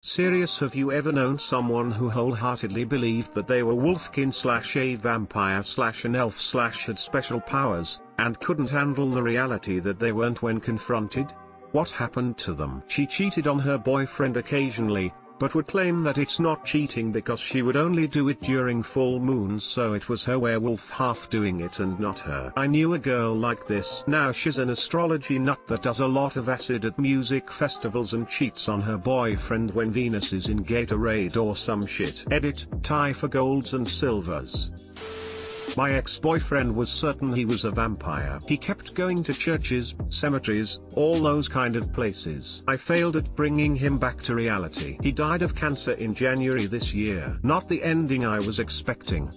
Serious, have you ever known someone who wholeheartedly believed that they were wolfkin slash a vampire slash an elf slash had special powers, and couldn't handle the reality that they weren't when confronted? What happened to them? She cheated on her boyfriend occasionally, but would claim that it's not cheating because she would only do it during full moons, so it was her werewolf half doing it and not her. I knew a girl like this. Now she's an astrology nut that does a lot of acid at music festivals and cheats on her boyfriend when Venus is in Gatorade or some shit. Edit, tie for golds and silvers. My ex-boyfriend was certain he was a vampire. He kept going to churches, cemeteries, all those kind of places. I failed at bringing him back to reality. He died of cancer in January this year. Not the ending I was expecting.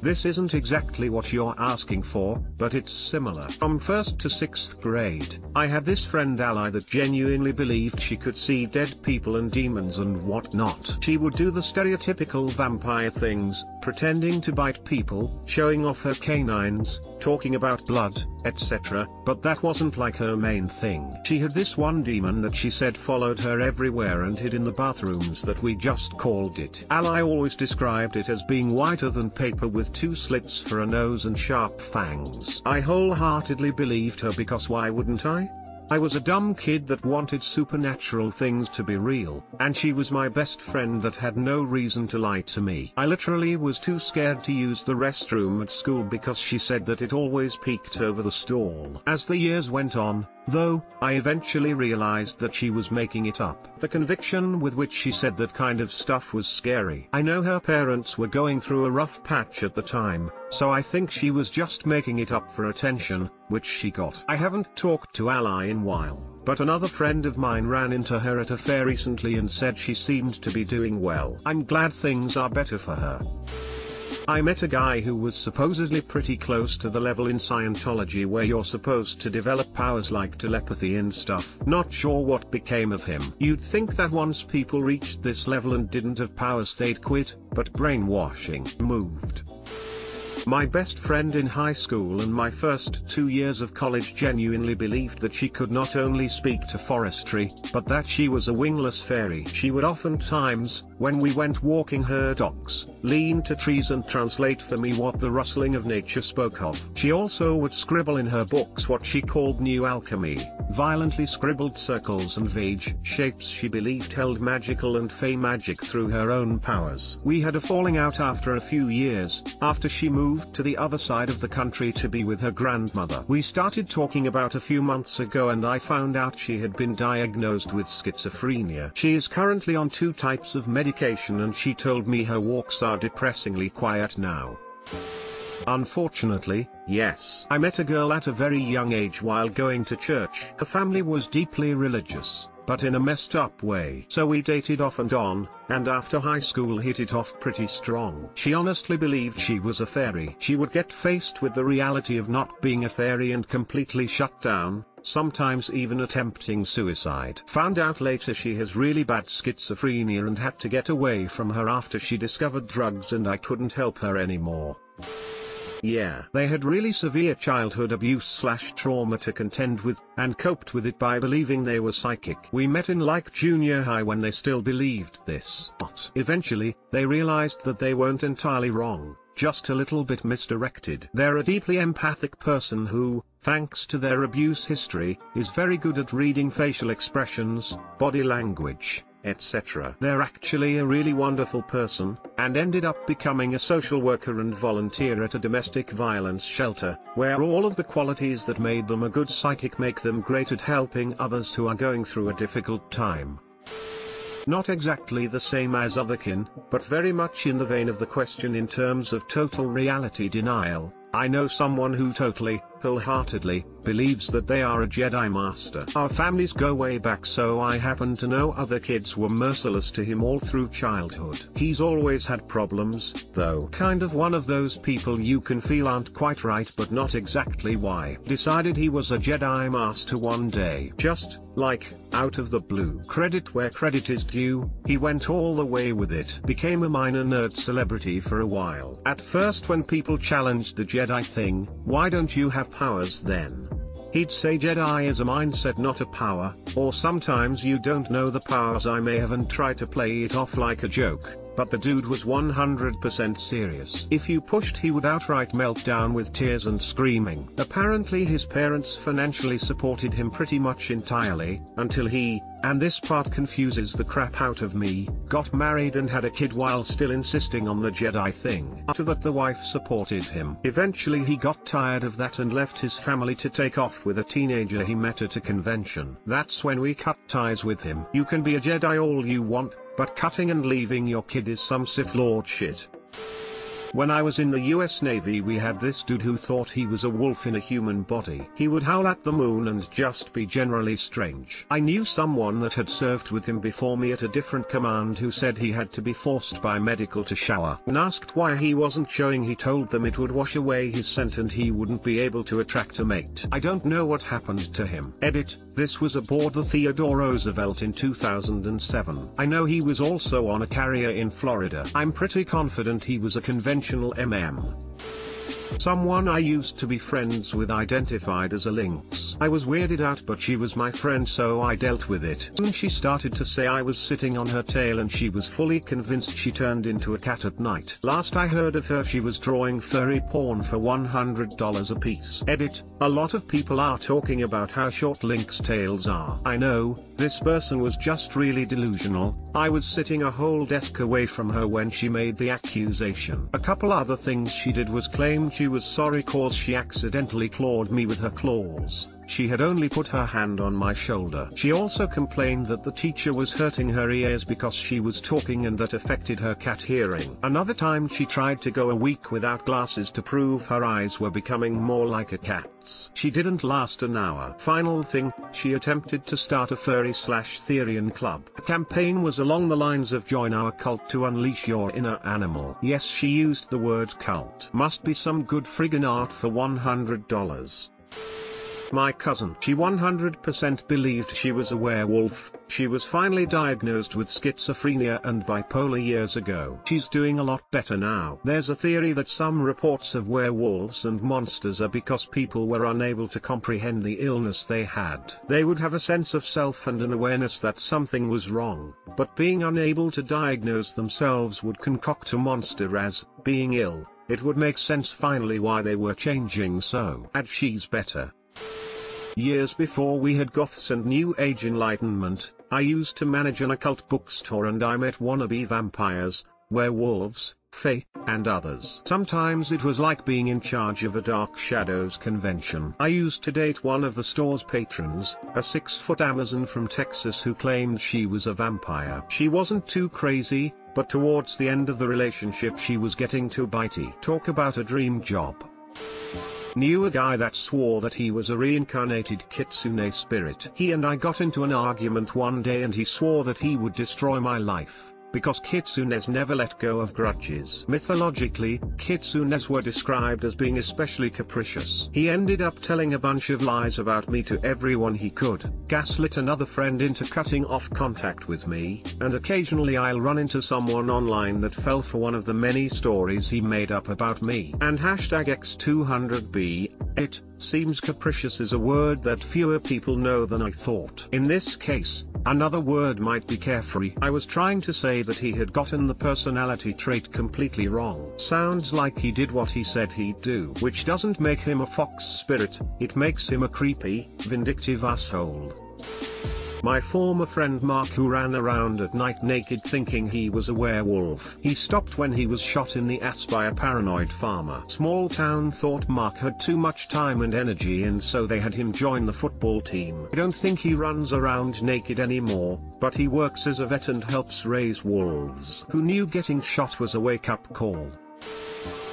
This isn't exactly what you're asking for, but it's similar. From 1st to 6th grade, I had this friend ally that genuinely believed she could see dead people and demons and whatnot. She would do the stereotypical vampire things, pretending to bite people, showing off her canines, talking about blood, etc., but that wasn't like her main thing. She had this one demon that she said followed her everywhere and hid in the bathrooms that we just called it. Ally always described it as being whiter than paper with 2 slits for a nose and sharp fangs. I wholeheartedly believed her because why wouldn't I? I was a dumb kid that wanted supernatural things to be real, and she was my best friend that had no reason to lie to me. I literally was too scared to use the restroom at school because she said that it always peeked over the stall. As the years went on, though, I eventually realized that she was making it up. The conviction with which she said that kind of stuff was scary. I know her parents were going through a rough patch at the time, so I think she was just making it up for attention, which she got. I haven't talked to Ally in a while, but another friend of mine ran into her at a fair recently and said she seemed to be doing well. I'm glad things are better for her. I met a guy who was supposedly pretty close to the level in Scientology where you're supposed to develop powers like telepathy and stuff. Not sure what became of him. You'd think that once people reached this level and didn't have powers they'd quit, but brainwashing moved. My best friend in high school and my first 2 years of college genuinely believed that she could not only speak to forestry, but that she was a wingless fairy. She would oftentimes, when we went walking her dogs, lean to trees and translate for me what the rustling of nature spoke of. She also would scribble in her books what she called new alchemy, violently scribbled circles and vague shapes she believed held magical and fey magic through her own powers. We had a falling out after a few years, after she moved to the other side of the country to be with her grandmother. We started talking about a few months ago and I found out she had been diagnosed with schizophrenia. She is currently on 2 types of medication and she told me her walks are depressingly quiet now. Unfortunately, yes. I met a girl at a very young age while going to church. Her family was deeply religious, but in a messed up way. So we dated off and on, and after high school hit it off pretty strong. She honestly believed she was a fairy. She would get faced with the reality of not being a fairy and completely shut down, sometimes even attempting suicide. Found out later she has really bad schizophrenia and had to get away from her after she discovered drugs and I couldn't help her anymore. Yeah. They had really severe childhood abuse/trauma to contend with, and coped with it by believing they were psychic. We met in like junior high when they still believed this. But eventually, they realized that they weren't entirely wrong, just a little bit misdirected. They're a deeply empathic person who, thanks to their abuse history, is very good at reading facial expressions, body language, etc. They're actually a really wonderful person, and ended up becoming a social worker and volunteer at a domestic violence shelter, where all of the qualities that made them a good psychic make them great at helping others who are going through a difficult time. Not exactly the same as otherkin, but very much in the vein of the question in terms of total reality denial. I know someone who totally, wholeheartedly, believes that they are a Jedi Master. Our families go way back, so I happen to know other kids were merciless to him all through childhood. He's always had problems, though. Kind of one of those people you can feel aren't quite right but not exactly why. Decided he was a Jedi Master one day. Just, like, out of the blue. Credit where credit is due, he went all the way with it. Became a minor nerd celebrity for a while. At first when people challenged the Jedi thing, why don't you have powers then? He'd say Jedi is a mindset not a power, or sometimes you don't know the powers I may have, and try to play it off like a joke. But the dude was 100% serious. If you pushed, he would outright melt down with tears and screaming. Apparently his parents financially supported him pretty much entirely, until he, and this part confuses the crap out of me, got married and had a kid while still insisting on the Jedi thing. After that the wife supported him. Eventually he got tired of that and left his family to take off with a teenager he met at a convention. That's when we cut ties with him. You can be a Jedi all you want, but cutting and leaving your kid is some Sith Lord shit. When I was in the US Navy, we had this dude who thought he was a wolf in a human body. He would howl at the moon and just be generally strange. I knew someone that had served with him before me at a different command who said he had to be forced by medical to shower. When asked why he wasn't showing, he told them it would wash away his scent and he wouldn't be able to attract a mate. I don't know what happened to him. Edit, this was aboard the Theodore Roosevelt in 2007. I know he was also on a carrier in Florida. I'm pretty confident he was a conventional MM. Someone I used to be friends with identified as a lynx. I was weirded out, but she was my friend, so I dealt with it. Soon she started to say I was sitting on her tail and she was fully convinced she turned into a cat at night. Last I heard of her, she was drawing furry porn for $100 a piece. Edit, a lot of people are talking about how short lynx tails are. I know, this person was just really delusional. I was sitting a whole desk away from her when she made the accusation. A couple other things she did was claim she was sorry cause she accidentally clawed me with her claws. She had only put her hand on my shoulder. She also complained that the teacher was hurting her ears because she was talking and that affected her cat hearing. Another time she tried to go a week without glasses to prove her eyes were becoming more like a cat's. She didn't last an hour. Final thing, she attempted to start a furry/Therian club. The campaign was along the lines of join our cult to unleash your inner animal. Yes, she used the word cult. Must be some good friggin' art for $100. My cousin, she 100% believed she was a werewolf. She was finally diagnosed with schizophrenia and bipolar years ago. She's doing a lot better now. There's a theory that some reports of werewolves and monsters are because people were unable to comprehend the illness they had. They would have a sense of self and an awareness that something was wrong, but being unable to diagnose themselves would concoct a monster as being ill. It would make sense finally why they were changing so. And she's better. Years before we had goths and New Age enlightenment, I used to manage an occult bookstore and I met wannabe vampires, werewolves, fae, and others. Sometimes it was like being in charge of a Dark Shadows convention. I used to date one of the store's patrons, a 6-foot Amazon from Texas who claimed she was a vampire. She wasn't too crazy, but towards the end of the relationship she was getting too bitey. Talk about a dream job. Knew a guy that swore that he was a reincarnated kitsune spirit. He and I got into an argument one day and he swore that he would destroy my life, because kitsunes never let go of grudges. Mythologically, kitsunes were described as being especially capricious. He ended up telling a bunch of lies about me to everyone he could, gaslit another friend into cutting off contact with me, and occasionally I'll run into someone online that fell for one of the many stories he made up about me. And #X200B, it seems capricious is a word that fewer people know than I thought. In this case, another word might be carefree. I was trying to say that he had gotten the personality trait completely wrong. Sounds like he did what he said he'd do. Which doesn't make him a fox spirit, it makes him a creepy, vindictive asshole. My former friend Mark, who ran around at night naked thinking he was a werewolf. He stopped when he was shot in the ass by a paranoid farmer. Small town thought Mark had too much time and energy and so they had him join the football team. I don't think he runs around naked anymore, but he works as a vet and helps raise wolves. Who knew getting shot was a wake-up call?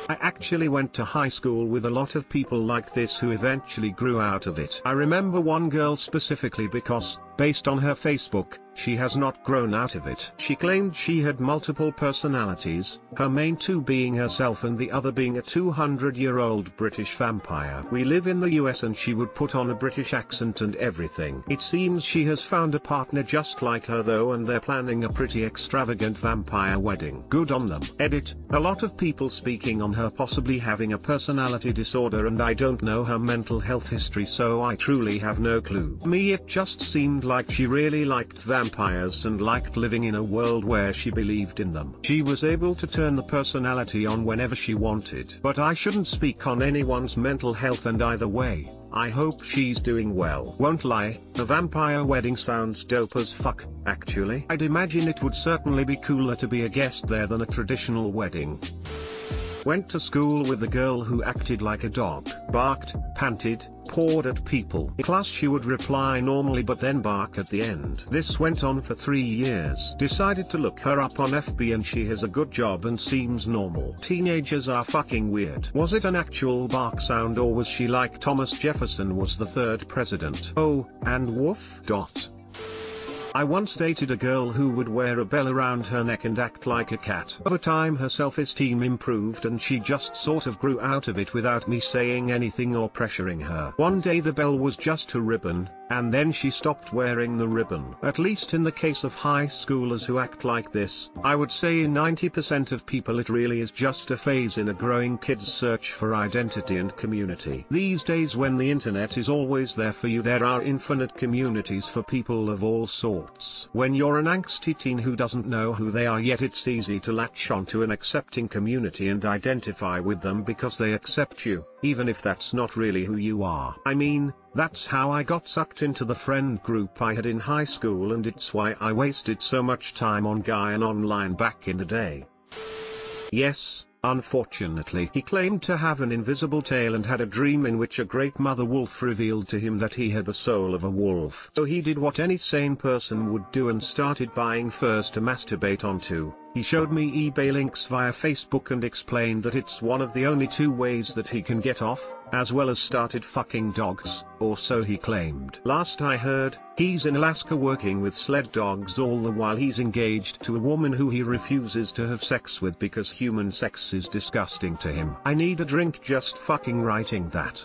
I actually went to high school with a lot of people like this who eventually grew out of it. I remember one girl specifically because, Based on her Facebook, she has not grown out of it. She claimed she had multiple personalities, her main two being herself and the other being a 200-year-old British vampire. We live in the US and she would put on a British accent and everything. It seems she has found a partner just like her though, and they're planning a pretty extravagant vampire wedding. Good on them. Edit: a lot of people speaking on her possibly having a personality disorder, and I don't know her mental health history, so I truly have no clue. Me, it just seemed like she really liked vampires and liked living in a world where she believed in them. She was able to turn the personality on whenever she wanted. But I shouldn't speak on anyone's mental health, and either way, I hope she's doing well. Won't lie, a vampire wedding sounds dope as fuck, actually. I'd imagine it would certainly be cooler to be a guest there than a traditional wedding. Went to school with a girl who acted like a dog. Barked, panted, pawed at people. In class she would reply normally but then bark at the end. This went on for 3 years. Decided to look her up on FB and she has a good job and seems normal. Teenagers are fucking weird. Was it an actual bark sound, or was she like Thomas Jefferson was the third president? Oh, and woof. I once dated a girl who would wear a bell around her neck and act like a cat. Over time her self-esteem improved and she just sort of grew out of it without me saying anything or pressuring her. One day the bell was just a ribbon, and then she stopped wearing the ribbon. At least in the case of high schoolers who act like this, I would say in 90% of people it really is just a phase in a growing kid's search for identity and community. These days when the internet is always there for you, there are infinite communities for people of all sorts. When you're an angsty teen who doesn't know who they are yet, it's easy to latch onto an accepting community and identify with them because they accept you, even if that's not really who you are. I mean, that's how I got sucked into the friend group I had in high school, and it's why I wasted so much time on Guy and online back in the day. Yes, unfortunately, he claimed to have an invisible tail and had a dream in which a great mother wolf revealed to him that he had the soul of a wolf. So he did what any sane person would do and started buying furs to masturbate onto. He showed me eBay links via Facebook and explained that it's one of the only 2 ways that he can get off, as well as started fucking dogs, or so he claimed. Last I heard, he's in Alaska working with sled dogs all the while he's engaged to a woman who he refuses to have sex with because human sex is disgusting to him. I need a drink just fucking writing that.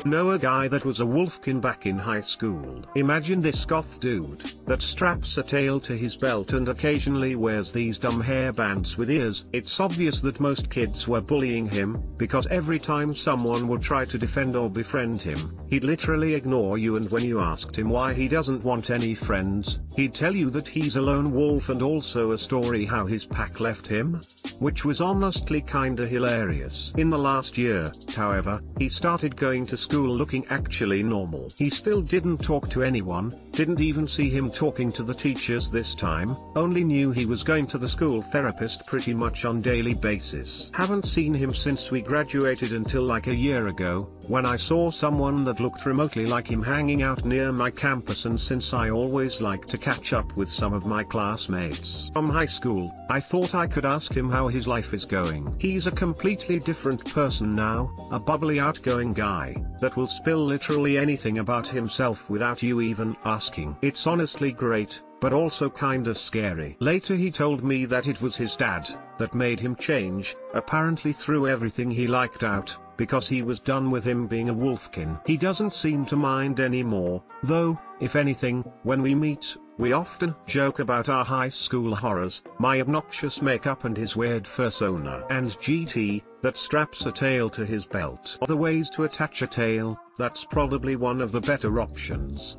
Know a guy that was a wolfkin back in high school. Imagine this goth dude that straps a tail to his belt and occasionally wears these dumb hairbands with ears. It's obvious that most kids were bullying him, because every time someone would try to defend or befriend him, he'd literally ignore you, and when you asked him why he doesn't want any friends, he'd tell you that he's a lone wolf and also a story how his pack left him, which was honestly kinda hilarious. In the last year, however, he started going to school looking actually normal. He still didn't talk to anyone, didn't even see him talking to the teachers this time, only knew he was going to the school therapist pretty much on daily basis. Haven't seen him since we graduated until like a year ago, when I saw someone that looked remotely like him hanging out near my campus, and since I always like to catch up with some of my classmates from high school, I thought I could ask him how his life is going. He's a completely different person now, a bubbly outgoing guy that will spill literally anything about himself without you even asking. It's honestly great, but also kinda scary. Later he told me that it was his dad that made him change, apparently threw everything he liked out, because he was done with him being a wolfkin. He doesn't seem to mind anymore, though. If anything, when we meet, we often joke about our high school horrors, my obnoxious makeup and his weird fursona. And GT, that straps a tail to his belt. Other ways to attach a tail, that's probably one of the better options.